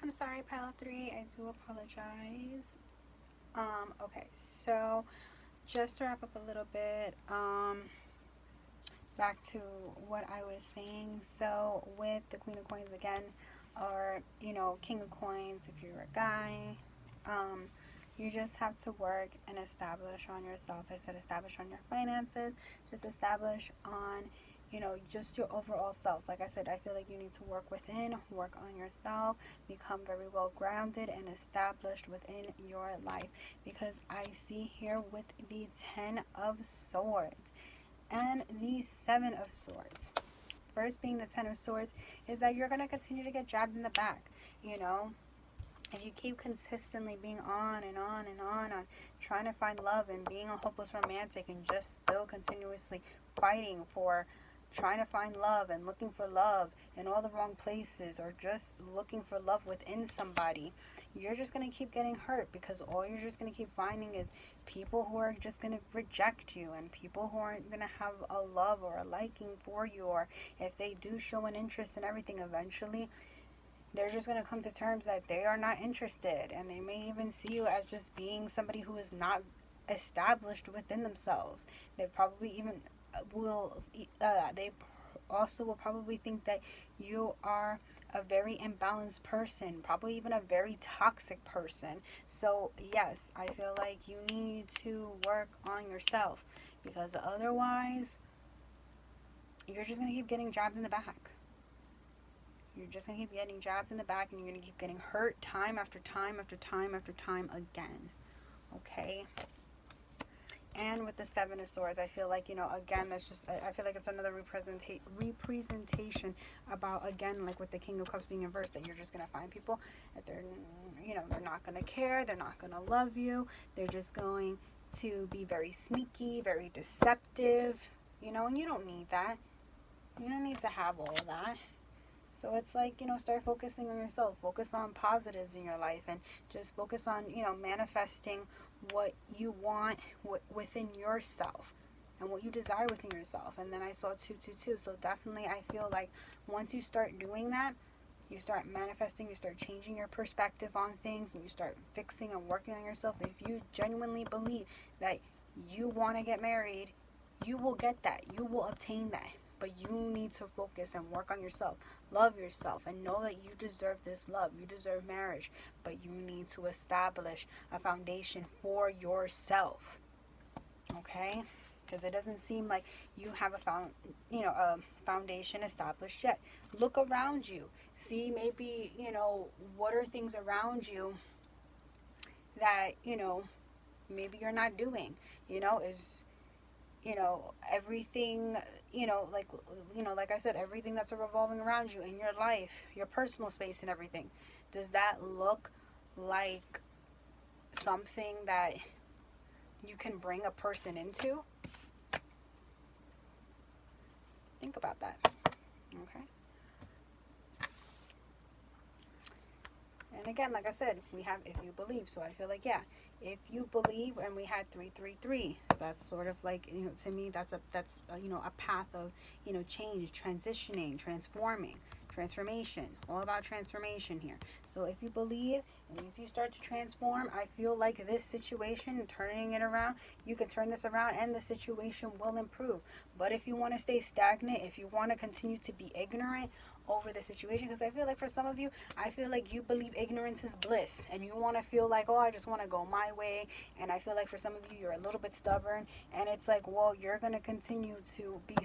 I'm sorry, pile 3. I do apologize. Okay, so just to wrap up a little bit, back to what I was saying. So with the Queen of Coins again, or King of Coins, if you're a guy, um, you just have to work and establish on yourself. I said establish on your finances. Just establish on just your overall self. Like I said, I feel like you need to work within, work on yourself, become very well grounded and established within your life. Because I see here with the 10 of Swords and the 7 of Swords. First being the 10 of Swords is that you're going to continue to get jabbed in the back. If you keep consistently being on and on and on trying to find love and being a hopeless romantic and just still continuously fighting for trying to find love and looking for love in all the wrong places, or just looking for love within somebody, you're just going to keep getting hurt, because all you're just going to keep finding is people who are just going to reject you, and people who aren't going to have a love or a liking for you, or if they do show an interest in everything, eventually they're just going to come to terms that they are not interested, and they may even see you as just being somebody who is not established within themselves. They probably even they also will probably think that you are a very imbalanced person, probably even a very toxic person. So yes, I feel like you need to work on yourself, because otherwise you're just going to keep getting jabs in the back. You're just going to keep getting jabs in the back, and you're going to keep getting hurt time after time after time after time again. Okay? And with the 7 of Swords, I feel like, again, that's just, I feel like it's another representation about, again, like with the King of Cups being inverse, that you're just going to find people that they're not going to care, they're not going to love you, they're just going to be very sneaky, very deceptive, and you don't need that. You don't need to have all of that. So it's like, start focusing on yourself. Focus on positives in your life, and just focus on, manifesting what you want within yourself and what you desire within yourself. And then I saw 222. So definitely I feel like once you start doing that, you start manifesting, you start changing your perspective on things, and you start fixing and working on yourself. If you genuinely believe that you want to get married, you will get that. You will obtain that. But you need to focus and work on yourself. Love yourself and know that you deserve this love. You deserve marriage. But you need to establish a foundation for yourself. Okay? Because it doesn't seem like you have a foundation established yet. Look around you. See maybe, what are things around you that, maybe you're not doing. Everything, like I said, everything that's revolving around you in your life, your personal space and everything, does that look like something that you can bring a person into? Think about that. Okay. And again, like I said, we have if you believe. So I feel like, yeah, if you believe, and we had 333. So that's sort of like, to me, that's a path of, change, transitioning, transformation, all about transformation here. So if you believe and if you start to transform, I feel like this situation, turning it around, you can turn this around and the situation will improve. But if you want to stay stagnant, if you want to continue to be ignorant over the situation, because I feel like for some of you, I feel like you believe ignorance is bliss, and you want to feel like, oh, I just want to go my way. And I feel like for some of you, you're a little bit stubborn, and it's like, well, you're going to continue to be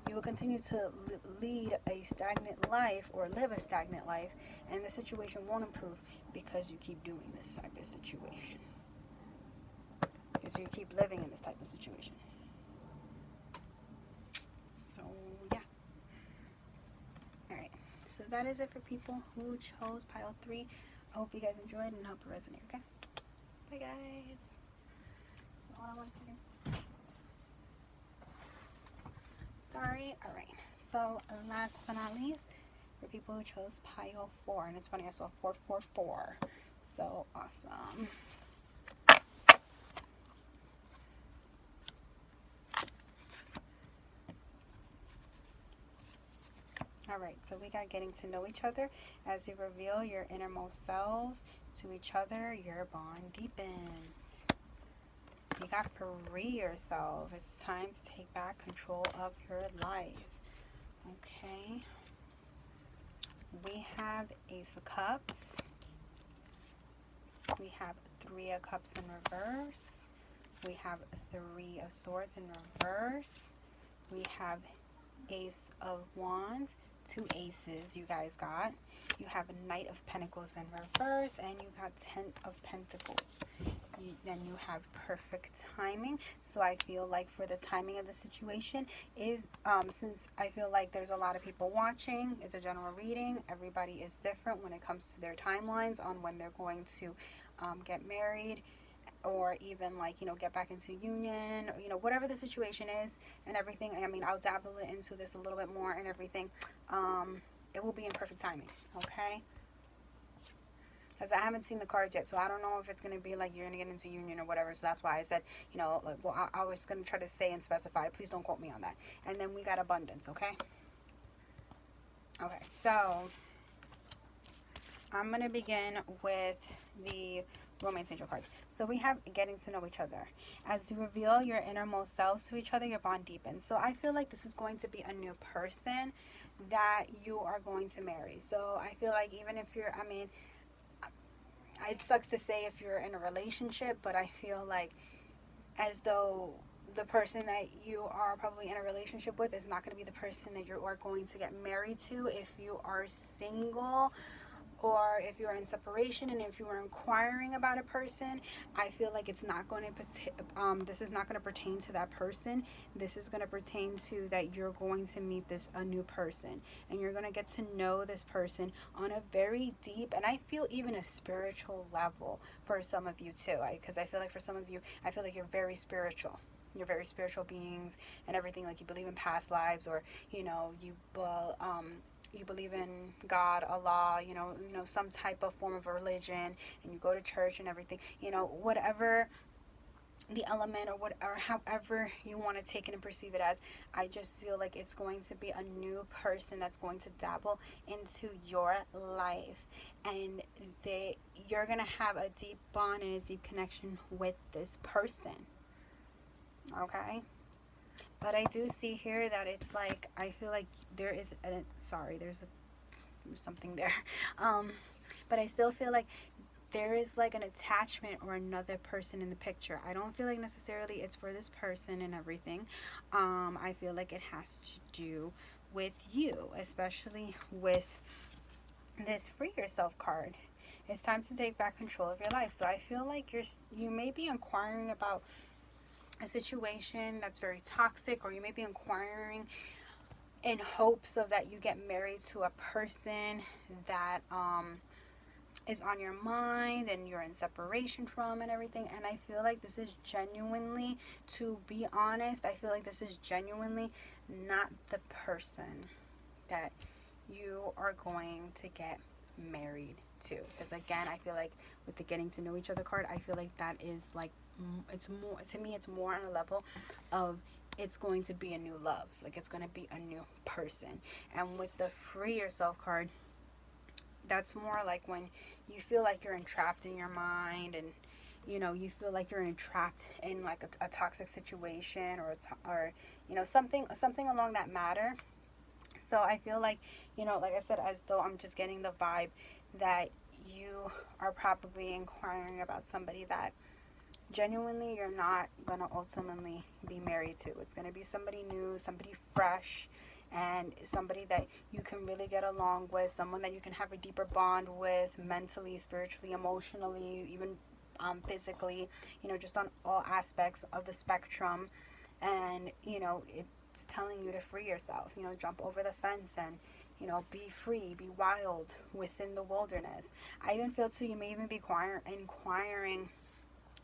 you will continue to lead a stagnant life, or live a stagnant life, and the situation won't improve because you keep doing this type of situation, because you keep living in this type of situation. So yeah. Alright, so that is it for people who chose pile 3. I hope you guys enjoyed and hope it resonated, okay? Bye guys. So hold on 1 second. Sorry. Alright, so last but not least, for people who chose pile 4, and it's funny, I saw 444. So awesome. All right, so we got getting to know each other. As you reveal your innermost selves to each other, your bond deepens. You got free yourself. It's time to take back control of your life. Okay. We have Ace of Cups. We have Three of Cups in reverse. We have Three of Swords in reverse. We have Ace of Wands. Two aces you guys got. You have a Knight of Pentacles in reverse, and you got Ten of Pentacles. Then you have perfect timing. So I feel like for the timing of the situation is, since I feel like there's a lot of people watching, it's a general reading. Everybody is different when it comes to their timelines on when they're going to get married, or even like, get back into union, or, whatever the situation is and everything. I mean, I'll dabble into this a little bit more and everything. It will be in perfect timing, okay? Because I haven't seen the cards yet, so I don't know if it's going to be like you're going to get into union or whatever. So that's why I said, I was going to try to say and specify. Please don't quote me on that. And then we got abundance, okay? Okay, so I'm going to begin with the romance angel cards. So we have getting to know each other. As you reveal your innermost selves to each other, your bond deepens. So I feel like this is going to be a new person that you are going to marry. So I feel like even if you're, it sucks to say if you're in a relationship, but I feel like as though the person that you are probably in a relationship with is not going to be the person that you are going to get married to if you are single, or if you're in separation, and if you are inquiring about a person. I feel like it's not going to, this is not going to pertain to that person. This is going to pertain to that you're going to meet a new person, and you're going to get to know this person on a very deep, and I feel even a spiritual level for some of you too. Because I feel like for some of you, I feel like you're very spiritual. You're very spiritual beings and everything. Like you believe in past lives, or you believe in God, Allah, some type of form of religion, and you go to church and everything, whatever the element, or however you want to take it and perceive it as. I just feel like it's going to be a new person that's going to dabble into your life, and you're going to have a deep bond and a deep connection with this person, okay? But I do see here that it's like, I feel like there's something there. But I still feel like there is like an attachment or another person in the picture. I don't feel like necessarily it's for this person and everything. I feel like it has to do with you, especially with this free yourself card. It's time to take back control of your life. So I feel like you may be inquiring about a situation that's very toxic, or you may be inquiring in hopes of that you get married to a person that is on your mind and you're in separation from and everything. And I feel like this is genuinely, to be honest, I feel like this is genuinely not the person that you are going to get married to. Because again, I feel like with the getting to know each other card, I feel like that is like, it's more, to me, it's more on a level of it's going to be a new love. Like it's going to be a new person. And with the free yourself card, that's more like when you feel like you're entrapped in your mind, and you feel like you're entrapped in like a toxic situation, or something along that matter. So I feel like, like I said, as though I'm just getting the vibe that you are probably inquiring about somebody that genuinely you're not going to ultimately be married to. It's going to be somebody new, somebody fresh, and somebody that you can really get along with, someone that you can have a deeper bond with mentally, spiritually, emotionally, even physically, just on all aspects of the spectrum. And, it's telling you to free yourself, jump over the fence and, be free, be wild within the wilderness. I even feel too, you may even be inquiring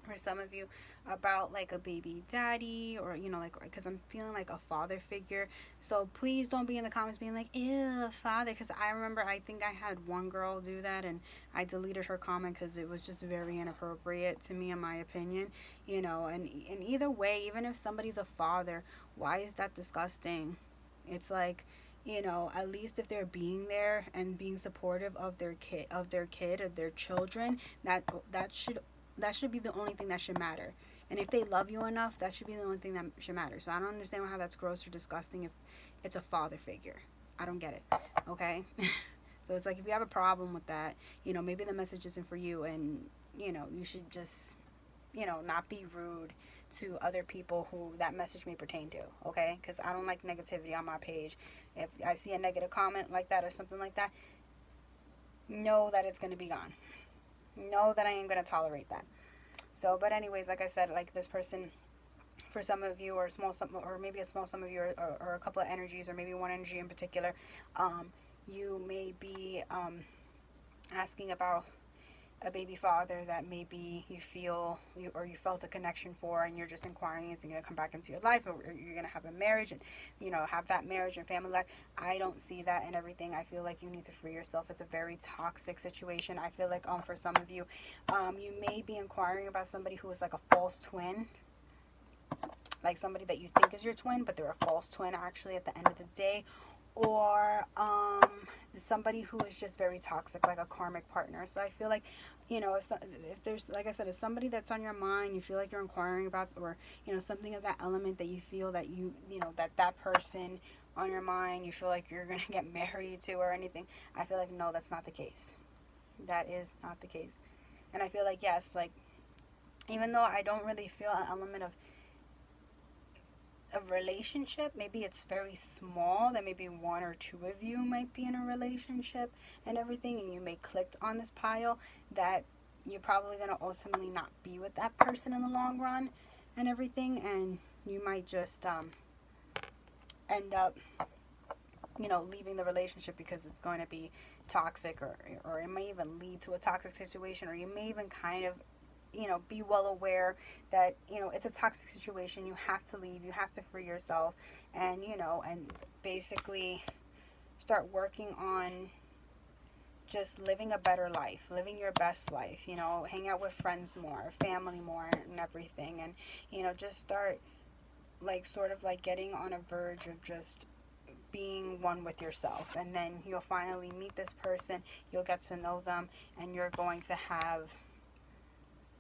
for some of you about like a baby daddy, or because I'm feeling like a father figure. So please don't be in the comments being like, ew, father, because I remember, I think I had one girl do that, and I deleted her comment because it was just very inappropriate to me, in my opinion. And either way, even if somebody's a father, why is that disgusting? It's like, you know, at least if they're being there and being supportive of their kid or their children, that should be the only thing that should matter. And if they love you enough, that should be the only thing that should matter. So I don't understand how that's gross or disgusting if it's a father figure. I don't get it. Okay? So it's like, if you have a problem with that, you know, maybe the message isn't for you, and, you know, you should just, you know, not be rude to other people who that message may pertain to, okay? Because I don't like negativity on my page. If I see a negative comment like that or something like that, know that it's going to be gone. Know that I ain't going to tolerate that. So, but anyways, like I said, like this person, for some of you, or or maybe a small sum of you, or a couple of energies, or maybe one energy in particular, you may be asking about a baby father that maybe you feel or you felt a connection for, and you're just inquiring, is he going to come back into your life, or you're going to have a marriage and, you know, have that marriage and family life. I don't see that in everything. I feel like you need to free yourself. It's a very toxic situation. I feel like for some of you, you may be inquiring about somebody who is like a false twin, like somebody that you think is your twin, but they're a false twin actually at the end of the day. Or somebody who is just very toxic, like a karmic partner. So I feel like, you know, if there's, like I said, if somebody that's on your mind, you feel like you're inquiring about, or, you know, something of that element that you feel that you know, that person on your mind, you feel like you're going to get married to or anything, I feel like, no, that's not the case. That is not the case. And I feel like, yes, like, even though I don't really feel an element of a relationship, maybe it's very small, that maybe one or two of you might be in a relationship and everything, and you may click on this pile, that you're probably going to ultimately not be with that person in the long run and everything, and you might just end up, you know, leaving the relationship because it's going to be toxic, or it may even lead to a toxic situation, or you may even kind of, you know, be well aware that, you know, it's a toxic situation. You have to leave. You have to free yourself, and, you know, and basically start working on just living a better life, living your best life, you know, hang out with friends more, family more, and everything. And, you know, just start, like, sort of like getting on a verge of just being one with yourself. And then you'll finally meet this person, you'll get to know them, and you're going to have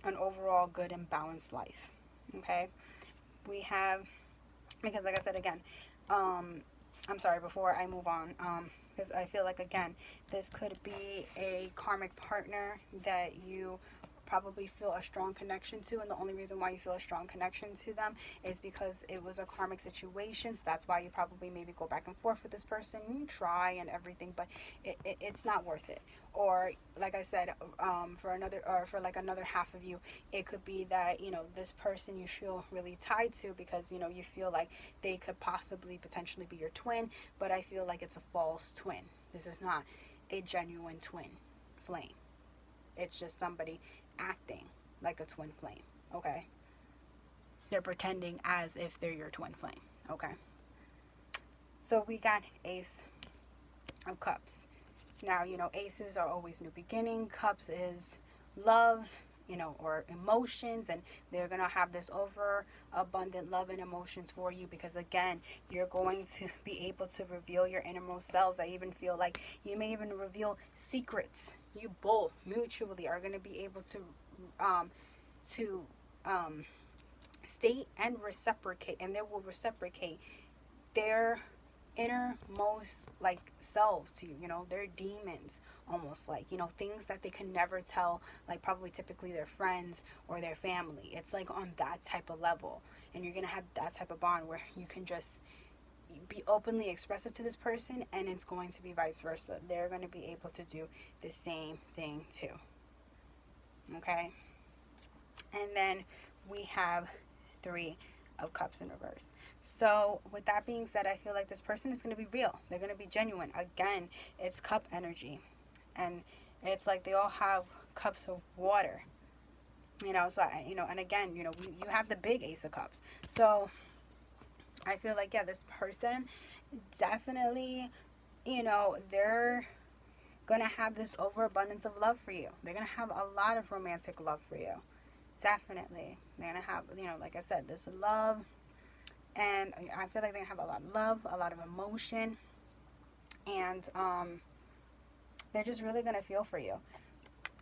an overall good and balanced life. Okay, we have, because like I said again, I'm sorry, before I move on, because I feel like, again, this could be a karmic partner that you probably feel a strong connection to, and the only reason why you feel a strong connection to them is because it was a karmic situation. So that's why you probably maybe go back and forth with this person, you try and everything, but it's not worth it. Or, like I said, for like another half of you, it could be that, you know, this person you feel really tied to because, you know, you feel like they could possibly potentially be your twin, but I feel like it's a false twin. This is not a genuine twin flame. It's just somebody acting like a twin flame, okay? They're pretending as if they're your twin flame, okay? So we got Ace of Cups. Now, you know, aces are always new beginning. Cups is love, you know, or emotions, and they're going to have this overabundant love and emotions for you because, again, you're going to be able to reveal your innermost selves. I even feel like you may even reveal secrets. You both mutually are going to be able to state and reciprocate, and they will reciprocate their innermost, like, selves to you. You know, they're demons, almost, like, you know, things that they can never tell, like, probably typically their friends or their family. It's like on that type of level, and you're gonna have that type of bond where you can just be openly expressive to this person, and it's going to be vice versa. They're going to be able to do the same thing too. Okay, and then we have 3 of Cups in reverse. So with that being said, I feel like this person is going to be real. They're going to be genuine. Again, it's cup energy, and it's like they all have cups of water, you know. So you know, and again, you know, you have the big Ace of Cups. So I feel like, yeah, this person definitely, you know, they're gonna have this overabundance of love for you. They're gonna have a lot of romantic love for you. Definitely. They're gonna have, you know, like I said, this love, and I feel like they're gonna have a lot of love, a lot of emotion, And they're just really going to feel for you.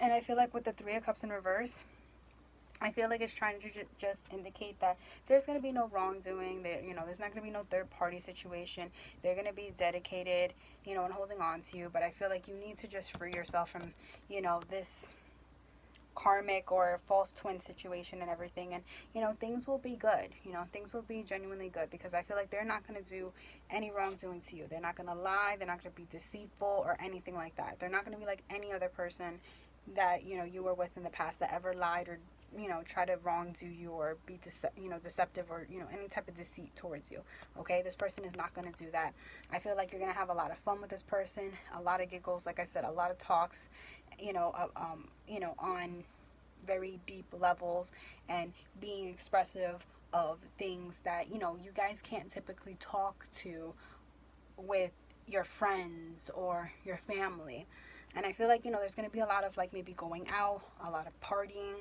And I feel like with the Three of Cups in reverse, I feel like it's trying to just indicate that there's going to be no wrongdoing. There, there's not going to be no third party situation. They're going to be dedicated, and holding on to you. But I feel like you need to just free yourself from, this karmic or false twin situation and everything. And, things will be good. Things will be genuinely good, because I feel like they're not going to do any wrongdoing to you. They're not going to lie. They're not going to be deceitful or anything like that. They're not going to be like any other person that, you were with in the past that ever lied or try to wrongdo you or be deceptive or any type of deceit towards you. Okay, this person is not going to do that. I feel like you're going to have a lot of fun with this person, a lot of giggles, like I said, a lot of talks, on very deep levels, and being expressive of things that you guys can't typically talk to with your friends or your family. And I feel like there's going to be a lot of like maybe going out, a lot of partying,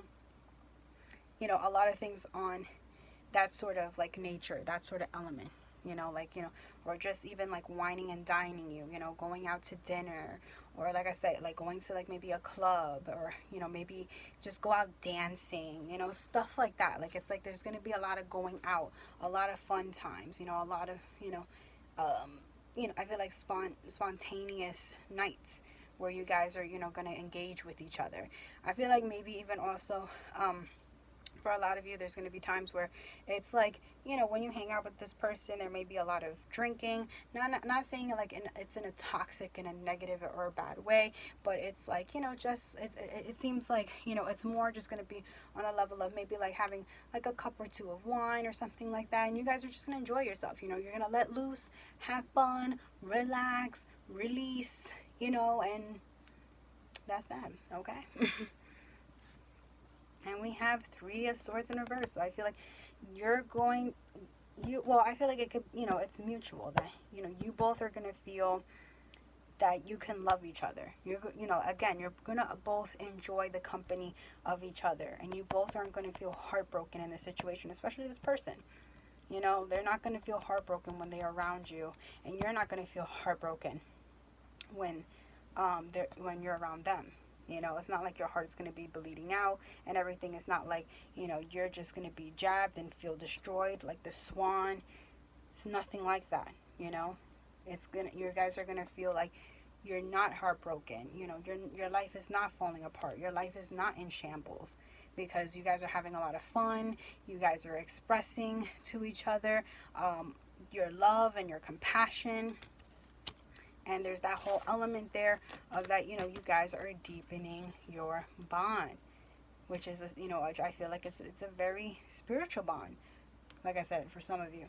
a lot of things on that sort of like nature, that sort of element, or just even like wining and dining you, going out to dinner, or like I said, like going to like maybe a club, or, maybe just go out dancing, stuff like that. Like, it's like there's going to be a lot of going out, a lot of fun times, a lot of, I feel like spontaneous nights where you guys are, going to engage with each other. I feel like maybe even also, for a lot of you, there's going to be times where it's like, when you hang out with this person, there may be a lot of drinking. Not saying it like it's in a toxic and a negative or a bad way, but it's like, just it seems like, it's more just going to be on a level of maybe like having like a cup or two of wine or something like that, and you guys are just going to enjoy yourself. You're going to let loose, have fun, relax, release, and that's that. Okay. And we have Three of Swords in reverse. So I feel like I feel like it could, it's mutual, that, you both are going to feel that you can love each other. Again, you're going to both enjoy the company of each other. And you both aren't going to feel heartbroken in this situation, especially this person. They're not going to feel heartbroken when they're around you. And you're not going to feel heartbroken when you're around them. It's not like your heart's going to be bleeding out and everything. It's not like, you're just going to be jabbed and feel destroyed like the swan. It's nothing like that, you guys are going to feel like you're not heartbroken. Your life is not falling apart. Your life is not in shambles, because you guys are having a lot of fun. You guys are expressing to each other your love and your compassion. And there's that whole element there of that, you guys are deepening your bond, which is, which I feel like it's a very spiritual bond, like I said, for some of you.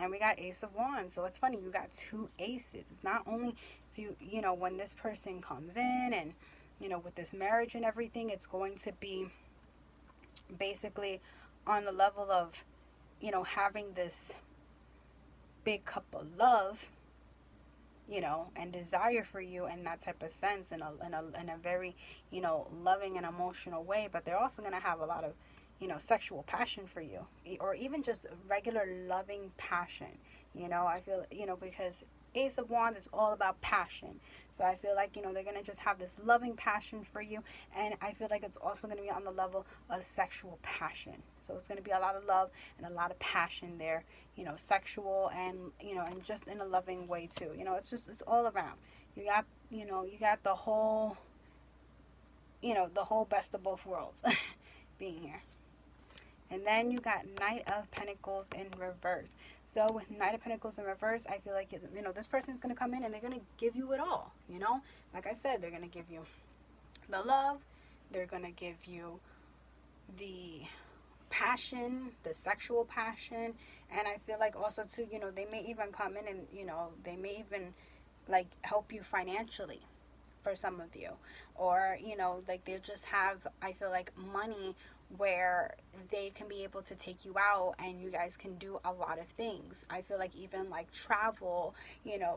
And we got Ace of Wands. So it's funny, you got two aces. It's not only to, when this person comes in and, with this marriage and everything, it's going to be basically on the level of, having this big cup of love, and desire for you in that type of sense, in a very, loving and emotional way. But they're also going to have a lot of, sexual passion for you, or even just regular loving passion. I feel, because Ace of Wands is all about passion. So I feel like, they're going to just have this loving passion for you. And I feel like it's also going to be on the level of sexual passion. So it's going to be a lot of love and a lot of passion there, sexual and, and just in a loving way too. It's all around. You got the whole, the whole best of both worlds being here. And then you got Knight of Pentacles in reverse. So with Knight of Pentacles in reverse, I feel like, this person is going to come in and they're going to give you it all, Like I said, they're going to give you the love. They're going to give you the passion, the sexual passion. And I feel like also too, they may even come in and, they may even like help you financially for some of you. Or, like they'll just have, I feel like, money where they can be able to take you out and you guys can do a lot of things. I feel like even like travel,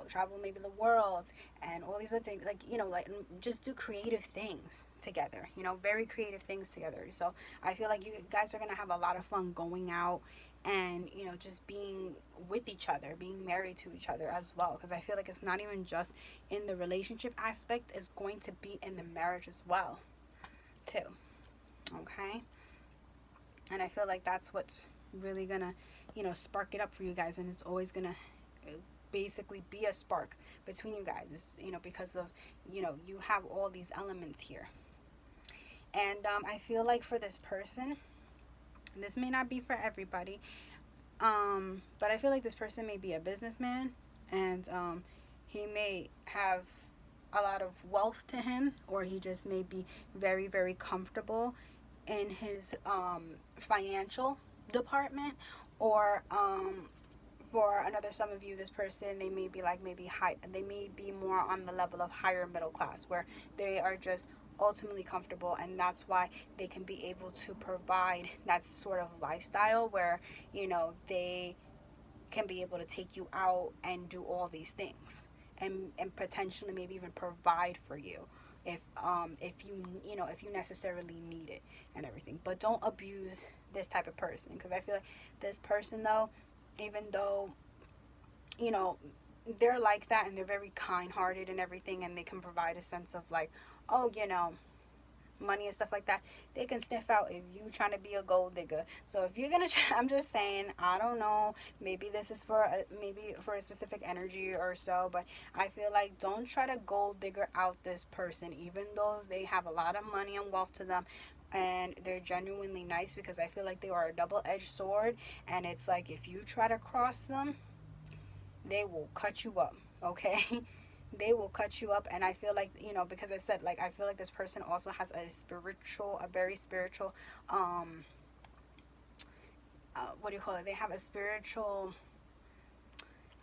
travel maybe the world and all these other things, like, like just do creative things together, very creative things together. So I feel like you guys are going to have a lot of fun going out and, just being with each other, being married to each other as well. Because I feel like it's not even just in the relationship aspect, it's going to be in the marriage as well, too. Okay? And I feel like that's what's really gonna, spark it up for you guys. And it's always gonna basically be a spark between you guys. It's, because of, you have all these elements here. And I feel like for this person, this may not be for everybody, but I feel like this person may be a businessman, and he may have a lot of wealth to him, or he just may be very, very comfortable in his financial department, or for some of you, this person, they may be like maybe high, they may be more on the level of higher middle class, where they are just ultimately comfortable, and that's why they can be able to provide that sort of lifestyle where they can be able to take you out and do all these things, and potentially maybe even provide for you if you necessarily need it and everything. But don't abuse this type of person, because I feel like this person, though, even though they're like that and they're very kind-hearted and everything, and they can provide a sense of like, oh, money and stuff like that, they can sniff out if you trying to be a gold digger. So if you're gonna try, I'm just saying, I don't know, maybe this is for a specific energy or so, but I feel like don't try to gold digger out this person, even though they have a lot of money and wealth to them and they're genuinely nice, because I feel like they are a double-edged sword. And it's like, if you try to cross them, they will cut you up, okay? They will cut you up. And I feel like, because I said, like, I feel like this person also has a very spiritual, what do you call it? They have a spiritual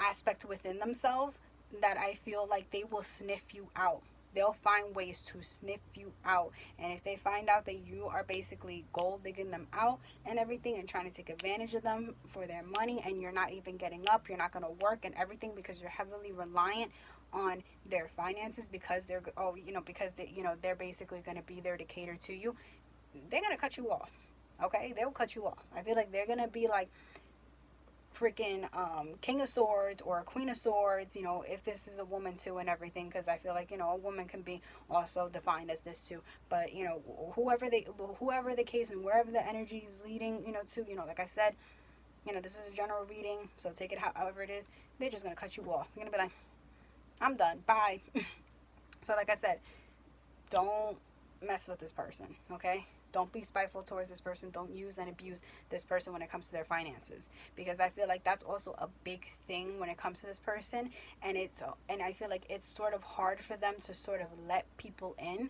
aspect within themselves that I feel like they will sniff you out. They'll find ways to sniff you out. And if they find out that you are basically gold digging them out and everything and trying to take advantage of them for their money, and you're not even getting up, you're not going to work and everything, because you're heavily reliant on their finances, because they're basically going to be there to cater to you, they're going to cut you off. Okay? They'll cut you off. I feel like they're going to be like freaking King of Swords or Queen of Swords, if this is a woman too and everything, because I feel like, a woman can be also defined as this too. But, whoever the case and wherever the energy is leading, to, like I said, this is a general reading, so take it however it is. They're just going to cut you off. They're going to be like, I'm done. Bye. So like I said, don't mess with this person, okay? Don't be spiteful towards this person. Don't use and abuse this person when it comes to their finances, because I feel like that's also a big thing when it comes to this person. And I feel like it's sort of hard for them to sort of let people in,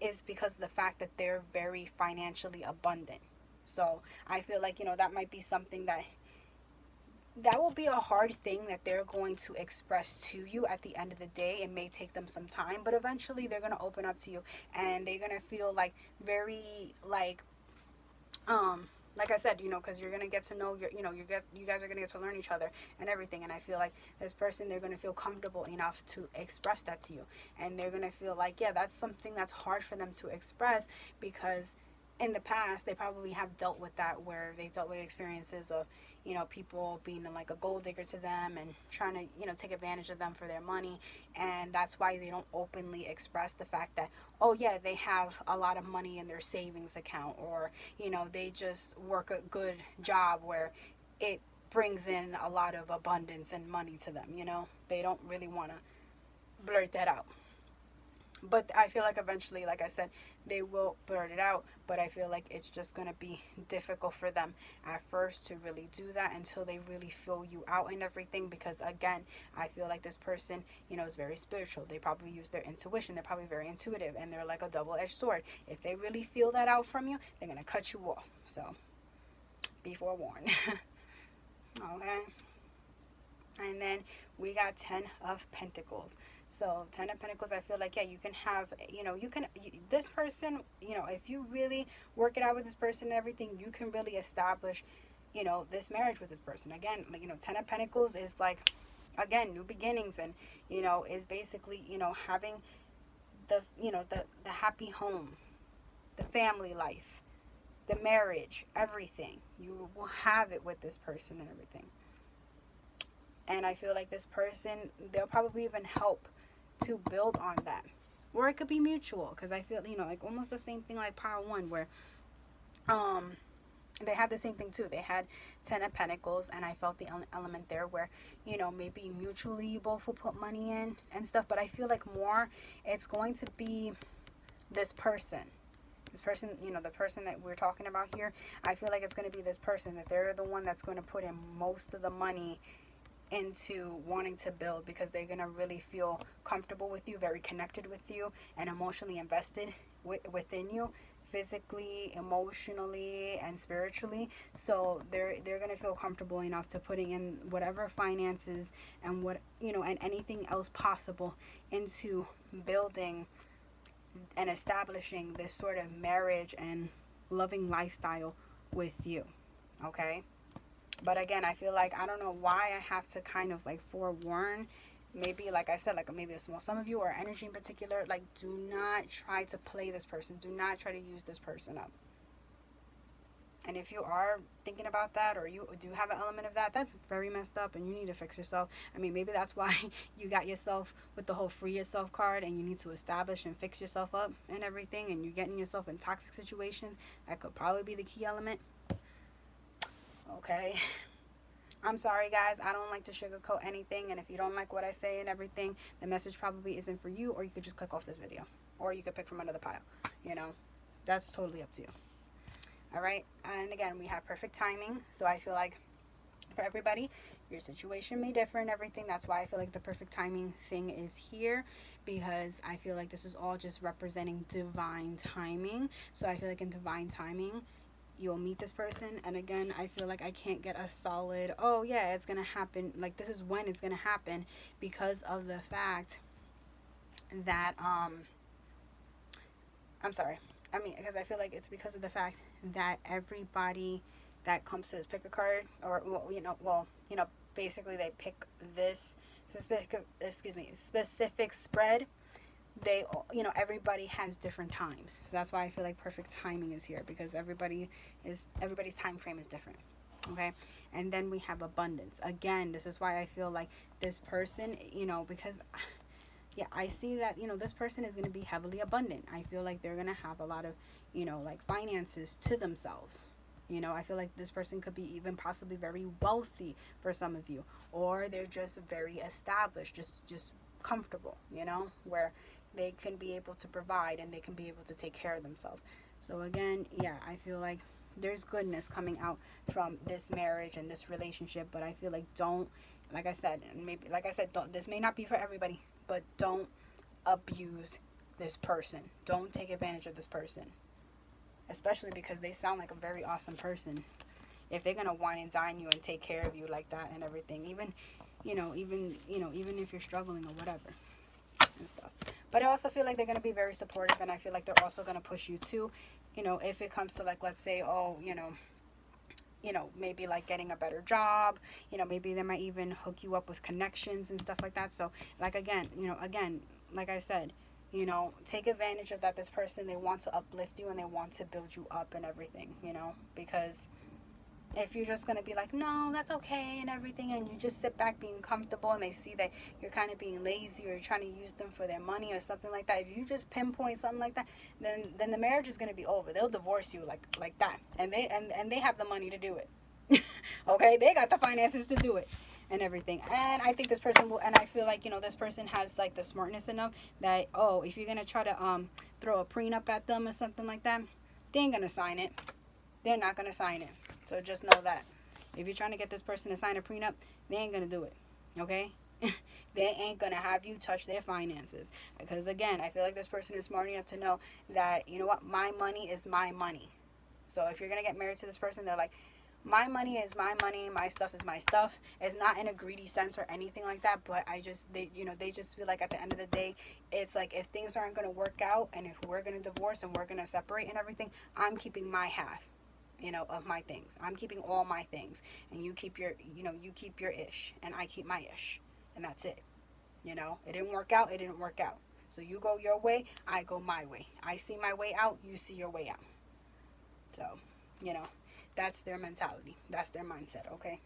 is because of the fact that they're very financially abundant. So I feel like, that might be something that will be a hard thing that they're going to express to you at the end of the day. It may take them some time, but eventually they're going to open up to you, and they're going to feel like very like I said, because you're going to get to know you guys are going to get to learn each other and everything. And I feel like this person, they're going to feel comfortable enough to express that to you, and they're going to feel like, yeah, that's something that's hard for them to express, because in the past they probably have dealt with that, where they dealt with experiences of people being like a gold digger to them and trying to take advantage of them for their money. And that's why they don't openly express the fact that, oh yeah, they have a lot of money in their savings account, or they just work a good job where it brings in a lot of abundance and money to them. They don't really want to blurt that out. But I feel like eventually, like I said, they will blurt it out. But I feel like it's just going to be difficult for them at first to really do that, until they really feel you out and everything. Because again, I feel like this person, is very spiritual. They probably use their intuition. They're probably very intuitive, and they're like a double-edged sword. If they really feel that out from you, they're going to cut you off. So be forewarned. Okay? And then we got 10 of Pentacles. So 10 of Pentacles, I feel like, yeah, you can have, this person, if you really work it out with this person and everything, you can really establish, this marriage with this person. Again, 10 of Pentacles is like, again, new beginnings, and, is basically, having the happy home, the family life, the marriage, everything. You will have it with this person and everything. And I feel like this person, they'll probably even help to build on that. Or it could be mutual, because I feel, like almost the same thing like Pile 1, where they had the same thing too. They had 10 of Pentacles, and I felt the element there where, maybe mutually you both will put money in and stuff. But I feel like more it's going to be this person. This person, the person that we're talking about here, I feel like it's going to be this person, that they're the one that's going to put in most of the money into wanting to build, because they're going to really feel comfortable with you, very connected with you, and emotionally invested within you, physically, emotionally, and spiritually. So they're going to feel comfortable enough to putting in whatever finances and and anything else possible into building and establishing this sort of marriage and loving lifestyle with you. Okay? But again, I feel like, I don't know why I have to kind of like forewarn, maybe like I said, like maybe a small sum of you, or energy in particular, like do not try to play this person. Do not try to use this person up. And if you are thinking about that, or you do have an element of that, that's very messed up, and you need to fix yourself. I mean, maybe that's why you got yourself with the whole free yourself card, and you need to establish and fix yourself up and everything, and you're getting yourself in toxic situations. That could probably be the key element. Okay. I'm sorry, guys. I don't like to sugarcoat anything, and if you don't like what I say and everything, the message probably isn't for you, or you could just click off this video, or you could pick from another pile. That's totally up to you. All right. And again, we have perfect timing. So I feel like for everybody, your situation may differ and everything. That's why I feel like the perfect timing thing is here, because I feel like this is all just representing divine timing. So I feel like in divine timing, you'll meet this person. And again, I feel like I can't get a solid, oh yeah, it's going to happen. Like this is when it's going to happen, because of the fact that, I'm sorry. I mean, because I feel like it's because of the fact that everybody that comes to this pick a card, or basically they pick this specific spread. They, everybody has different times. So that's why I feel like perfect timing is here, because everybody's time frame is different. Okay. And then we have abundance. Again, this is why I feel like this person, because yeah, I see that, this person is going to be heavily abundant. I feel like they're going to have a lot of, like finances to themselves. I feel like this person could be even possibly very wealthy for some of you, or they're just very established, just comfortable, where they can be able to provide and they can be able to take care of themselves. So again, yeah, I feel like there's goodness coming out from this marriage and this relationship, but I feel like don't, like I said, don't, this may not be for everybody, but don't abuse this person. Don't take advantage of this person, especially because they sound like a very awesome person. If they're gonna wine and dine you and take care of you like that and everything, even if you're struggling or whatever and stuff. But I also feel like they're gonna be very supportive, and I feel like they're also gonna push you too. If it comes to, like, let's say, maybe like getting a better job, maybe they might even hook you up with connections and stuff like that. So like, again, like I said, take advantage of that. This person, they want to uplift you and they want to build you up and everything, because if you're just going to be like, no, that's okay and everything, and you just sit back being comfortable, and they see that you're kind of being lazy, or you're trying to use them for their money or something like that, if you just pinpoint something like that, then the marriage is going to be over. They'll divorce you like that, and they have the money to do it. Okay, they got the finances to do it and everything. And I think this person will, and I feel like, this person has like the smartness enough that, if you're going to try to throw a prenup at them or something like that, they ain't going to sign it. They're not going to sign it. So just know that. If you're trying to get this person to sign a prenup, they ain't going to do it. Okay? They ain't going to have you touch their finances. Because, again, I feel like this person is smart enough to know that, my money is my money. So if you're going to get married to this person, they're like, My money is my money, my stuff is my stuff. It's not in a greedy sense or anything like that, but they just feel like at the end of the day, it's like if things aren't going to work out and if we're going to divorce and we're going to separate and everything, I'm keeping my half, of my things. I'm keeping all my things, and you keep your ish, and I keep my ish, and that's it. It didn't work out, it didn't work out. So you go your way, I go my way. I see my way out, you see your way out. So, you know, that's their mentality. That's their mindset, okay?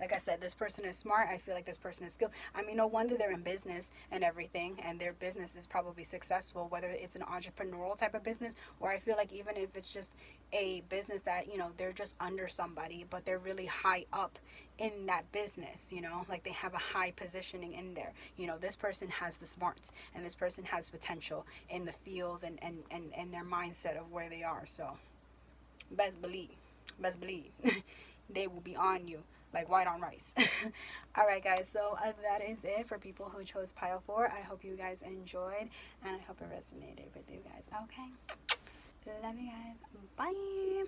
Like I said, this person is smart. I feel like this person is skilled. I mean, no wonder they're in business and everything, and their business is probably successful, whether it's an entrepreneurial type of business, or I feel like even if it's just a business that, they're just under somebody, but they're really high up in that business, like they have a high positioning in there. This person has the smarts, and this person has potential in the fields and their mindset of where they are. So, best believe, they will be on you like white on rice. All right, guys. So that is it for people who chose pile 4. I hope you guys enjoyed, and I hope it resonated with you guys. Okay. Love you guys. Bye.